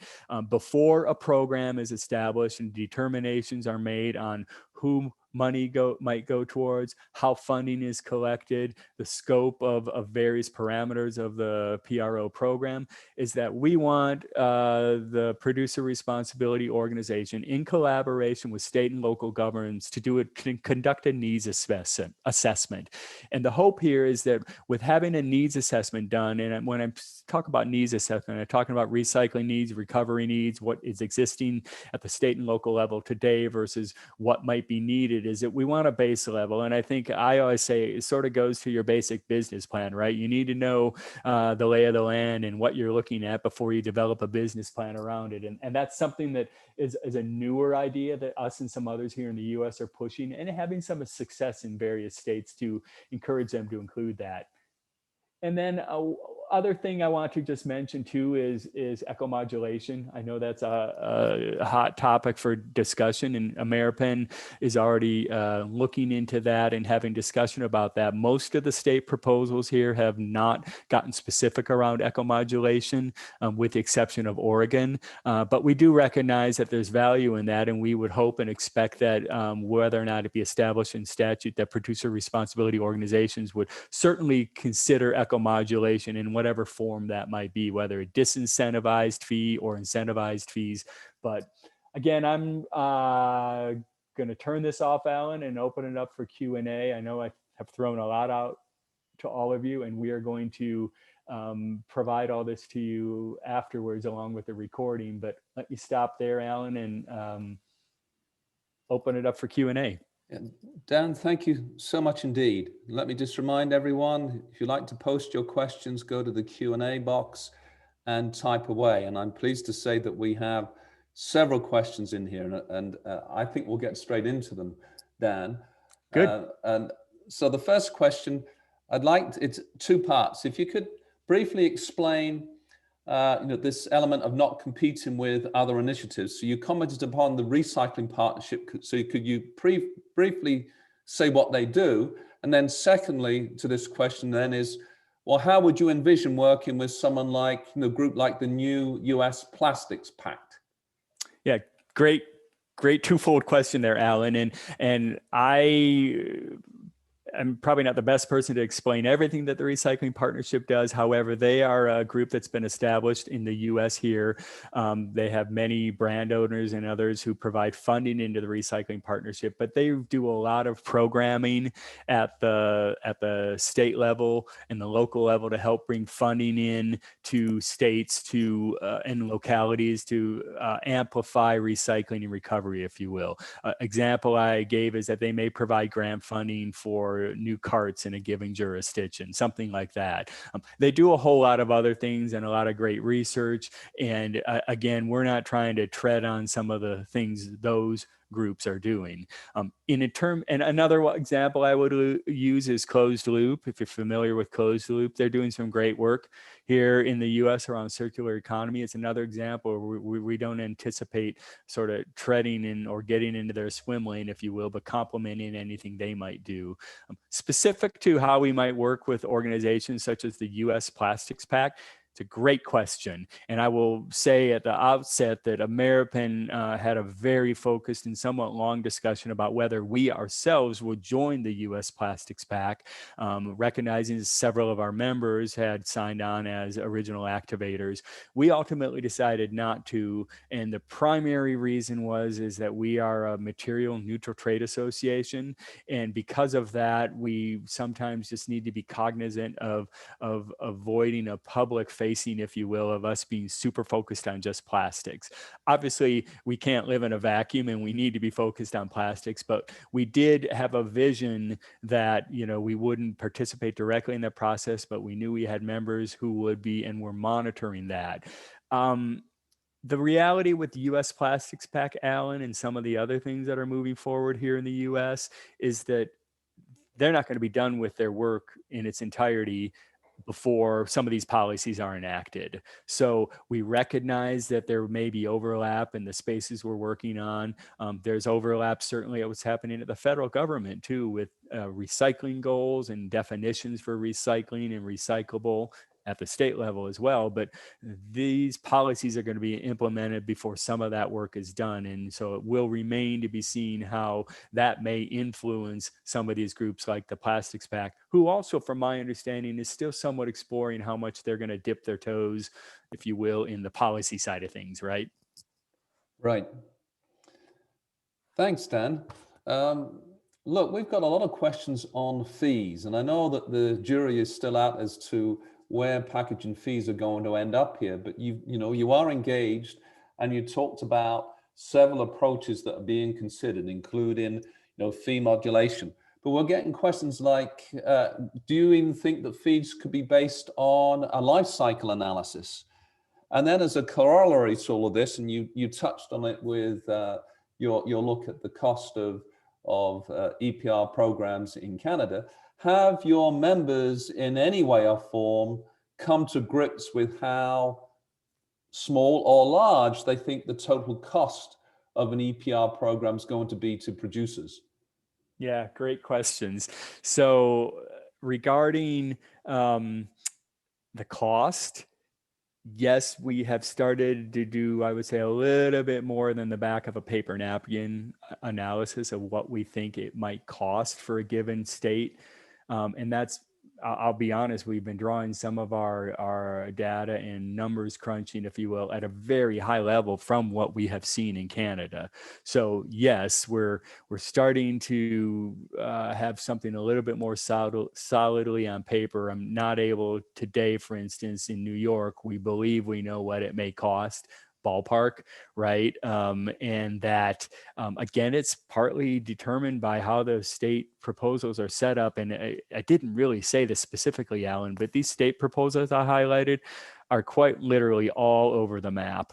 before a program is established and determinations are made on who money might go towards, how funding is collected, the scope of various parameters of the PRO program, is that we want the producer responsibility organization, in collaboration with state and local governments, to conduct a needs assessment. And the hope here is that with having a needs assessment done, and when I talk about needs assessment, I'm talking about recycling needs, recovery needs, what is existing at the state and local level today versus what might be needed, is that we want a base level. And I think I always say it sort of goes to your basic business plan, right? You need to know the lay of the land and what you're looking at before you develop a business plan around it. And that's something that is a newer idea that us and some others here in the US are pushing, and having some success in various states to encourage them to include that. And then other thing I want to just mention too is ecomodulation. I know that's a hot topic for discussion, and Ameripen is already looking into that and having discussion about that. Most of the state proposals here have not gotten specific around ecomodulation, with the exception of Oregon. But we do recognize that there's value in that, and we would hope and expect that whether or not it be established in statute, that producer responsibility organizations would certainly consider ecomodulation in whatever form that might be, whether a disincentivized fee or incentivized fees. But again, I'm going to turn this off, Alan, and open it up for Q&A. I know I have thrown a lot out to all of you, and we are going to provide all this to you afterwards along with the recording. But let me stop there, Alan, and open it up for Q&A. Dan, thank you so much indeed. Let me just remind everyone, if you'd like to post your questions, go to the Q&A box and type away. And I'm pleased to say that we have several questions in here, and I think we'll get straight into them, Dan. Good. And so the first question, it's two parts. If you could briefly explain this element of not competing with other initiatives. So you commented upon the recycling partnership. So could you briefly say what they do? And then secondly, to this question then is, well, how would you envision working with someone like, a group like the new US Plastics Pact? Yeah, great twofold question there, Alan. And I'm probably not the best person to explain everything that the Recycling Partnership does. However, they are a group that's been established in the US here. They have many brand owners and others who provide funding into the Recycling Partnership, but they do a lot of programming at the state level and the local level to help bring funding in to states and localities to amplify recycling and recovery, if you will. Example I gave is that they may provide grant funding for new carts in a given jurisdiction, something like that. They do a whole lot of other things and a lot of great research. And again, we're not trying to tread on some of the things those groups are doing. And another example I would use is Closed Loop. If you're familiar with Closed Loop, they're doing some great work here in the US around circular economy. It's another example where we don't anticipate sort of treading in or getting into their swim lane, if you will, but complementing anything they might do. Specific to how we might work with organizations such as the US Plastics Pact, it's a great question. And I will say at the outset that Ameripan had a very focused and somewhat long discussion about whether we ourselves would join the US Plastics Pact, recognizing several of our members had signed on as original activators. We ultimately decided not to. And the primary reason is that we are a material neutral trade association. And because of that, we sometimes just need to be cognizant of avoiding a public facing, if you will, of us being super focused on just plastics. Obviously, we can't live in a vacuum and we need to be focused on plastics, but we did have a vision that, we wouldn't participate directly in the process, but we knew we had members who would be, and we're monitoring that. The reality with the US Plastics Pact, Alan, and some of the other things that are moving forward here in the US is that they're not going to be done with their work in its entirety before some of these policies are enacted. So we recognize that there may be overlap in the spaces we're working on. There's overlap certainly at what's happening at the federal government too, with recycling goals and definitions for recycling and recyclable at the state level as well. But these policies are going to be implemented before some of that work is done. And so it will remain to be seen how that may influence some of these groups like the Plastics Pact, who also, from my understanding, is still somewhat exploring how much they're going to dip their toes, if you will, in the policy side of things, right? Right. Thanks, Dan. Look, we've got a lot of questions on fees, and I know that the jury is still out as to where packaging fees are going to end up here, but you are engaged, and you talked about several approaches that are being considered, including fee modulation. But we're getting questions like, do you even think that fees could be based on a life cycle analysis? And then as a corollary to all of this, and you touched on it with your look at the cost of EPR programs in Canada, have your members in any way or form come to grips with how small or large they think the total cost of an EPR program is going to be to producers? Yeah, great questions. So regarding the cost, yes, we have started to do, I would say, a little bit more than the back of a paper napkin analysis of what we think it might cost for a given state. And that's, I'll be honest, we've been drawing some of our data and numbers crunching, if you will, at a very high level from what we have seen in Canada. So yes, we're starting to have something a little bit more solidly on paper. I'm not able today, for instance, in New York, we believe we know what it may cost, ballpark, right? And that, again, it's partly determined by how the state proposals are set up. And I didn't really say this specifically, Alan, but these state proposals I highlighted are quite literally all over the map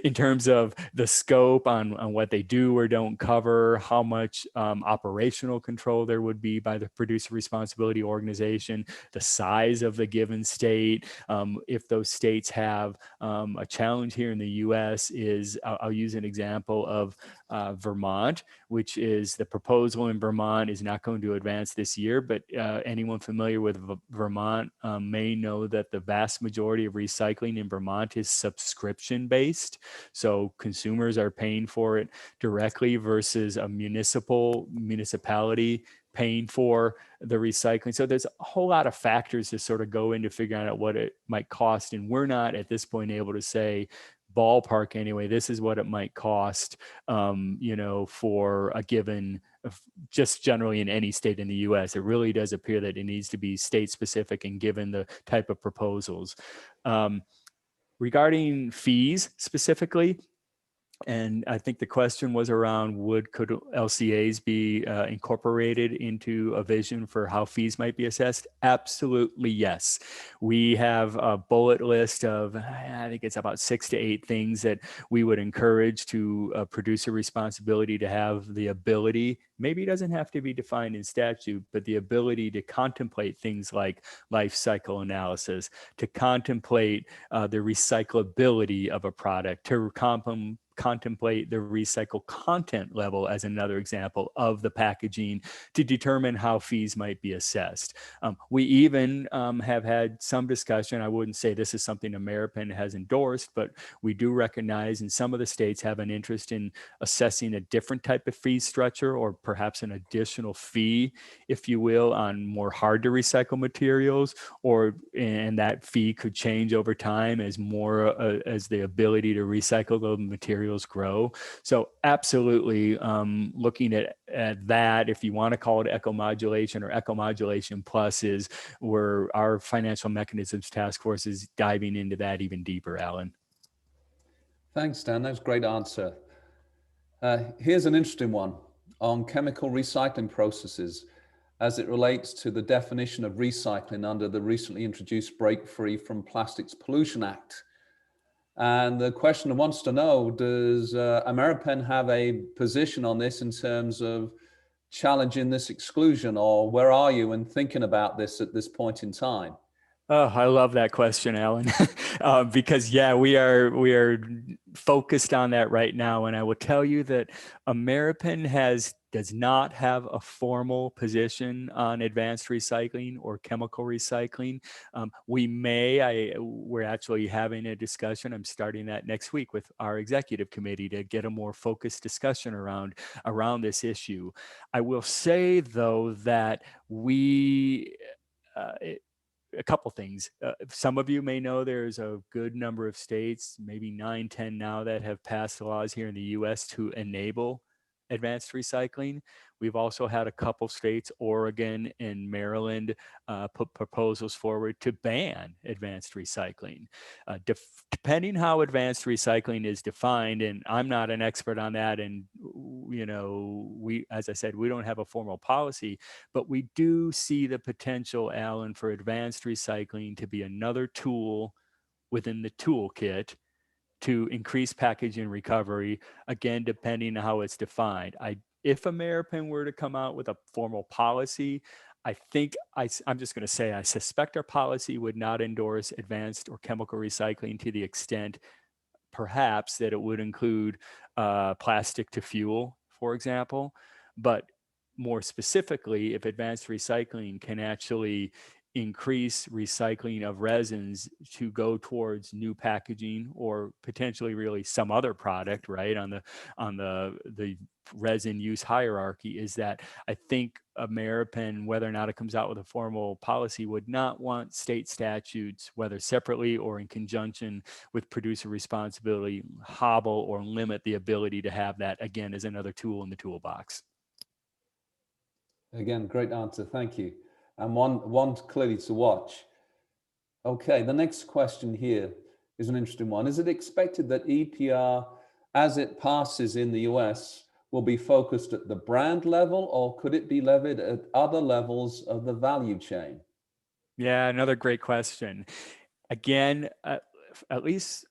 in terms of the scope on what they do or don't cover, how much operational control there would be by the producer responsibility organization, the size of the given state. If those states have a challenge here in the US is, I'll use an example of Vermont, which is the proposal in Vermont is not going to advance this year, but anyone familiar with Vermont may know that the vast majority of recycling in Vermont is subscription based. So consumers are paying for it directly versus a municipality paying for the recycling. So there's a whole lot of factors to sort of go into figuring out what it might cost. And we're not at this point able to say, ballpark anyway, this is what it might cost, for a given, just generally in any state in the US. It really does appear that it needs to be state specific and given the type of proposals. Regarding fees specifically, and I think the question was around could LCAs be incorporated into a vision for how fees might be assessed? Absolutely, yes. We have a bullet list of, I think it's about 6 to 8 things that we would encourage to producer responsibility to have the ability. Maybe it doesn't have to be defined in statute, but the ability to contemplate things like life cycle analysis, to contemplate the recyclability of a product, to contemplate the recycled content level as another example of the packaging to determine how fees might be assessed. We even have had some discussion. I wouldn't say this is something Ameripan has endorsed, but we do recognize, and some of the states have an interest in assessing a different type of fee structure, or perhaps an additional fee, if you will, on more hard to recycle materials, and that fee could change over time as the ability to recycle those materials grow. So absolutely, looking at that, if you want to call it eco-modulation or eco-modulation plus, is where our financial mechanisms task force is diving into that even deeper, Alan. Thanks, Dan. That's a great answer. Here's an interesting one on chemical recycling processes as it relates to the definition of recycling under the recently introduced Break Free from Plastics Pollution Act. And the questioner wants to know, does Ameripan have a position on this in terms of challenging this exclusion, or where are you in thinking about this at this point in time? Oh, I love that question, Alan, because we are focused on that right now. And I will tell you that Ameripan does not have a formal position on advanced recycling or chemical recycling. We're actually having a discussion. I'm starting that next week with our executive committee to get a more focused discussion around this issue. I will say, though, that a couple things. Some of you may know there's a good number of states, maybe 9, 10 now, that have passed laws here in the US to enable advanced recycling. We've also had a couple states, Oregon and Maryland, put proposals forward to ban advanced recycling. Depending how advanced recycling is defined, and I'm not an expert on that, and as I said, we don't have a formal policy, but we do see the potential, Alan, for advanced recycling to be another tool within the toolkit to increase packaging recovery, again, depending on how it's defined. If Ameripan were to come out with a formal policy, I think I'm just going to say, I suspect our policy would not endorse advanced or chemical recycling to the extent, perhaps, that it would include plastic to fuel, for example. But more specifically, if advanced recycling can actually increase recycling of resins to go towards new packaging or potentially really some other product, right, on the resin use hierarchy, is that I think Ameripan, whether or not it comes out with a formal policy, would not want state statutes, whether separately or in conjunction with producer responsibility, hobble or limit the ability to have that, again, as another tool in the toolbox. Again, great answer. Thank you. And one clearly to watch. Okay, the next question here is an interesting one. Is it expected that EPR, as it passes in the US, will be focused at the brand level, or could it be levied at other levels of the value chain? Yeah, another great question. Again, at least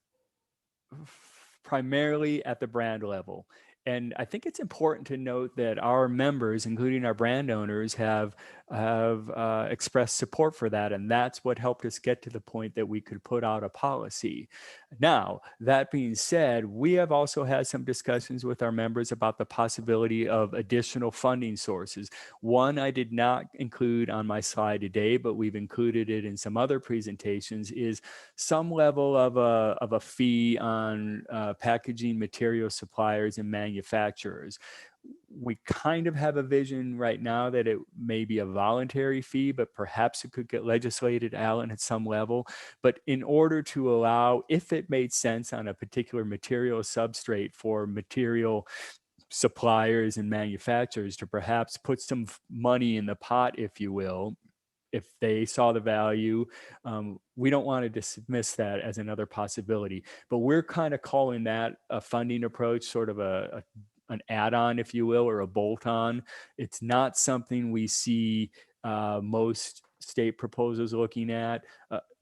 primarily at the brand level. And I think it's important to note that our members, including our brand owners, have expressed support for that, and that's what helped us get to the point that we could put out a policy. Now, that being said, we have also had some discussions with our members about the possibility of additional funding sources. One I did not include on my slide today, but we've included it in some other presentations, is some level of a fee on packaging material suppliers and manufacturers. We kind of have a vision right now that it may be a voluntary fee, but perhaps it could get legislated, Alan, at some level. But in order to allow, if it made sense on a particular material substrate for material suppliers and manufacturers to perhaps put some money in the pot, if you will, if they saw the value, we don't want to dismiss that as another possibility. But we're kind of calling that a funding approach, sort of an add-on, if you will, or a bolt-on. It's not something we see most state proposals looking at.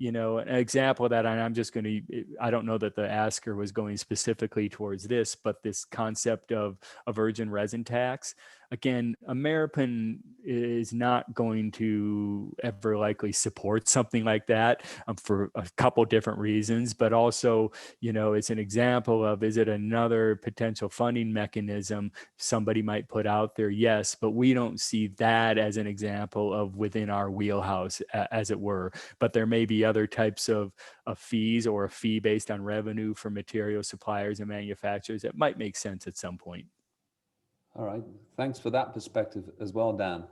An example of that, and I'm just going to, I don't know that the asker was going specifically towards this, but this concept of a virgin resin tax. Again, American is not going to ever likely support something like that for a couple different reasons, but also, it's an example of, is it another potential funding mechanism somebody might put out there? Yes, but we don't see that as an example of within our wheelhouse, as it were. But there may be other types of fees, or a fee based on revenue for material suppliers and manufacturers that might make sense at some point. All right, thanks for that perspective as well, Dan.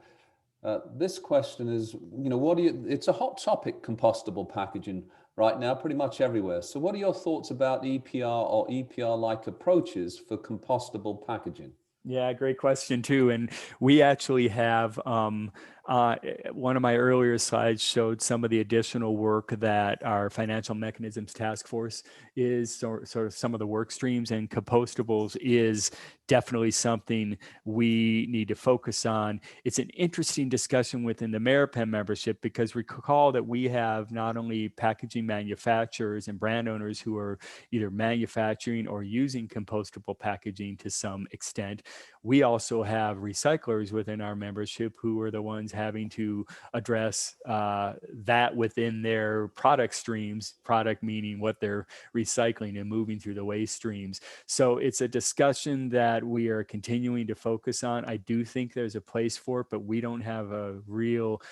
This question is, it's a hot topic, compostable packaging right now, pretty much everywhere. So what are your thoughts about EPR or EPR-like approaches for compostable packaging? Yeah, great question too. And we actually have, one of my earlier slides showed some of the additional work that our Financial Mechanisms Task Force is, sort of some of the work streams, and compostables is definitely something we need to focus on. It's an interesting discussion within the Ameripen membership, because recall that we have not only packaging manufacturers and brand owners who are either manufacturing or using compostable packaging to some extent. We also have recyclers within our membership who are the ones having to address that within their product streams, product meaning what they're recycling and moving through the waste streams. So it's a discussion that we are continuing to focus on. I do think there's a place for it, but we don't have a real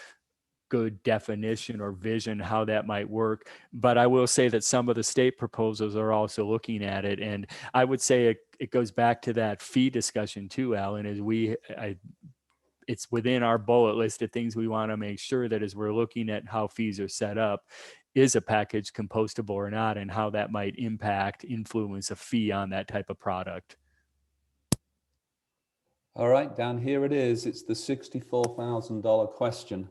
good definition or vision how that might work. But I will say that some of the state proposals are also looking at it. And I would say it goes back to that fee discussion too, Alan, is it's within our bullet list of things we want to make sure that as we're looking at how fees are set up, is a package compostable or not, and how that might influence a fee on that type of product. All right, Dan, here it is. It's the $64,000 question,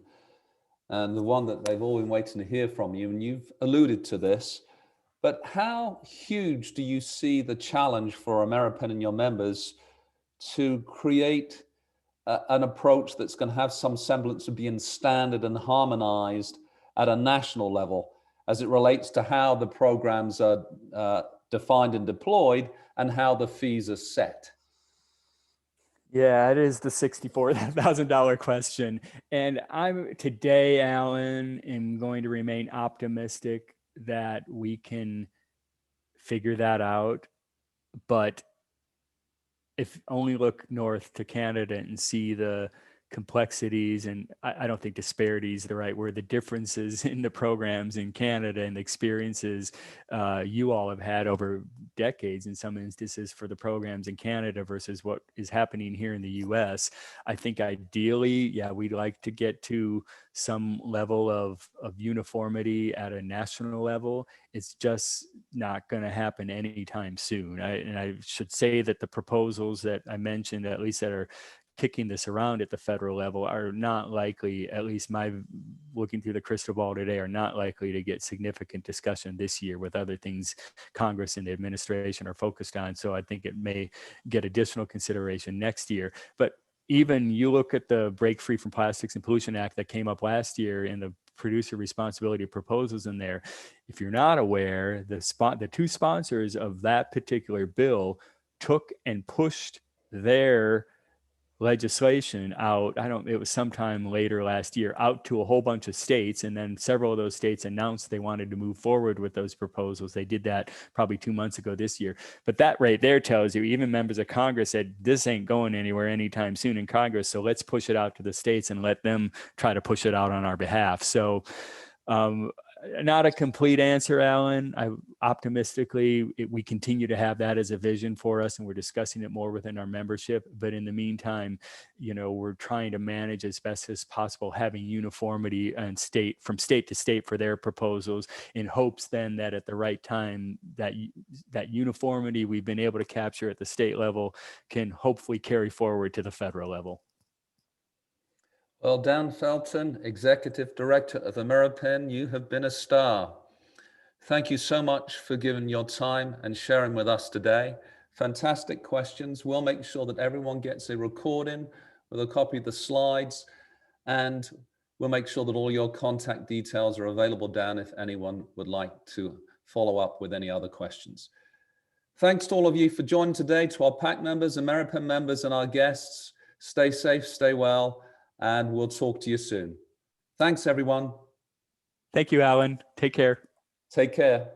and the one that they've all been waiting to hear from you, and you've alluded to this. But how huge do you see the challenge for Ameripen and your members to create an approach that's going to have some semblance of being standard and harmonized at a national level as it relates to how the programs are defined and deployed and how the fees are set? Yeah, it is the $64,000 question. And today, Alan, am going to remain optimistic that we can figure that out. But if only look north to Canada and see the complexities, and I don't think disparity is the right word, the differences in the programs in Canada and the experiences you all have had over decades in some instances for the programs in Canada versus what is happening here in the US. I think ideally, yeah, we'd like to get to some level of uniformity at a national level. It's just not going to happen anytime soon. And I should say that the proposals that I mentioned, at least that are kicking this around at the federal level, are not likely, at least my looking through the crystal ball today, are not likely to get significant discussion this year with other things Congress and the administration are focused on. So I think it may get additional consideration next year. But even you look at the Break Free from Plastics and Pollution Act that came up last year and the producer responsibility proposals in there. If you're not aware, the two sponsors of that particular bill took and pushed their legislation out. It was sometime later last year, out to a whole bunch of states. And then several of those states announced they wanted to move forward with those proposals. They did that probably 2 months ago this year. But that right there tells you, even members of Congress said, this ain't going anywhere anytime soon in Congress. So let's push it out to the states and let them try to push it out on our behalf. So, not a complete answer, Alan. Optimistically, we continue to have that as a vision for us, and we're discussing it more within our membership. But in the meantime, we're trying to manage as best as possible, having uniformity and from state to state for their proposals, in hopes then that at the right time, that uniformity we've been able to capture at the state level can hopefully carry forward to the federal level. Well, Dan Felton, Executive Director of AmeriPen, you have been a star. Thank you so much for giving your time and sharing with us today. Fantastic questions. We'll make sure that everyone gets a recording with a copy of the slides, and we'll make sure that all your contact details are available down if anyone would like to follow up with any other questions. Thanks to all of you for joining today, to our PAC members, AmeriPen members, and our guests. Stay safe, stay well, and we'll talk to you soon. Thanks, everyone. Thank you, Alan. Take care. Take care.